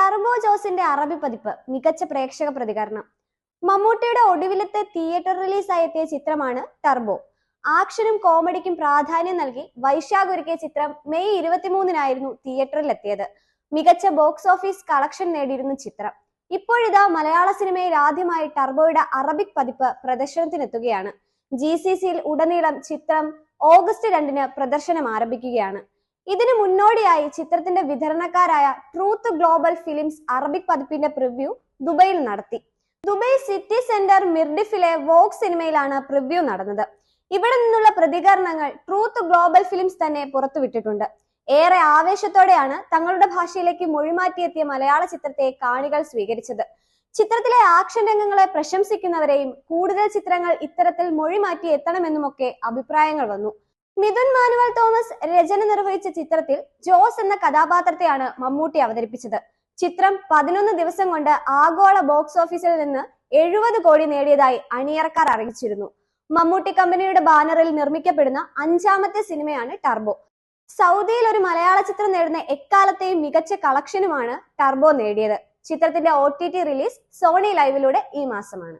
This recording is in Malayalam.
ടർബോ ജോസിന്റെ അറബി പതിപ്പ് മികച്ച പ്രേക്ഷക പ്രതികരണം. മമ്മൂട്ടിയുടെ ഒടുവിലത്തെ തിയേറ്റർ റിലീസായി എത്തിയ ചിത്രമാണ് ടർബോ. ആക്ഷനും കോമഡിക്കും പ്രാധാന്യം നൽകി വൈശാഖ് ഒരുക്കിയ ചിത്രം മെയ് 23-നായിരുന്നു തിയേറ്ററിൽ എത്തിയത്. മികച്ച ബോക്സ് ഓഫീസ് കളക്ഷൻ നേടിയിരുന്നു ചിത്രം. ഇപ്പോഴിതാ മലയാള സിനിമയിൽ ആദ്യമായി ടർബോയുടെ അറബിക് പതിപ്പ് പ്രദർശനത്തിനെത്തുകയാണ്. GCCയിൽ ഉടനീളം ചിത്രം ഓഗസ്റ്റ് 2-ന് പ്രദർശനം ആരംഭിക്കുകയാണ്. ഇതിനു മുന്നോടിയായി ചിത്രത്തിന്റെ വിതരണക്കാരായ ട്രൂത്ത് ഗ്ലോബൽ ഫിലിംസ് അറബിക് പതിപ്പിന്റെ പ്രിവ്യൂ ദുബൈയിൽ നടത്തി. ദുബൈ സിറ്റി സെന്റർ മിർഡിഫിലെ വോഗ് സിനിമയിലാണ് പ്രിവ്യൂ നടന്നത്. ഇവിടെ നിന്നുള്ള പ്രതികരണങ്ങൾ ട്രൂത്ത് ഗ്ലോബൽ ഫിലിംസ് തന്നെ പുറത്തുവിട്ടിട്ടുണ്ട്. ഏറെ ആവേശത്തോടെയാണ് തങ്ങളുടെ ഭാഷയിലേക്ക് മൊഴിമാറ്റിയെത്തിയ മലയാള ചിത്രത്തെ കാണികൾ സ്വീകരിച്ചത്. ചിത്രത്തിലെ ആക്ഷൻ രംഗങ്ങളെ പ്രശംസിക്കുന്നവരെയും കൂടുതൽ ചിത്രങ്ങൾ ഇത്തരത്തിൽ മൊഴിമാറ്റി എത്തണമെന്നുമൊക്കെ അഭിപ്രായങ്ങൾ വന്നു. മിഥുൻ മാനുവൽ തോമസ് രചന നിർവഹിച്ച ചിത്രത്തിൽ ജോസ് എന്ന കഥാപാത്രത്തെയാണ് മമ്മൂട്ടി അവതരിപ്പിച്ചത്. ചിത്രം 11 ദിവസം കൊണ്ട് ആഗോള ബോക്സ് ഓഫീസിൽ നിന്ന് 70 കോടി നേടിയതായി അണിയറക്കാർ അറിയിച്ചിരുന്നു. മമ്മൂട്ടി കമ്പനിയുടെ ബാനറിൽ നിർമ്മിക്കപ്പെടുന്ന 5ാമത്തെ സിനിമയാണ് ടർബോ. സൗദിയിൽ ഒരു മലയാള ചിത്രം നേടുന്ന എക്കാലത്തെയും മികച്ച കളക്ഷനുമാണ് ടർബോ നേടിയത്. ചിത്രത്തിന്റെ OTT റിലീസ് സോണി ലൈവിലൂടെ ഈ മാസമാണ്.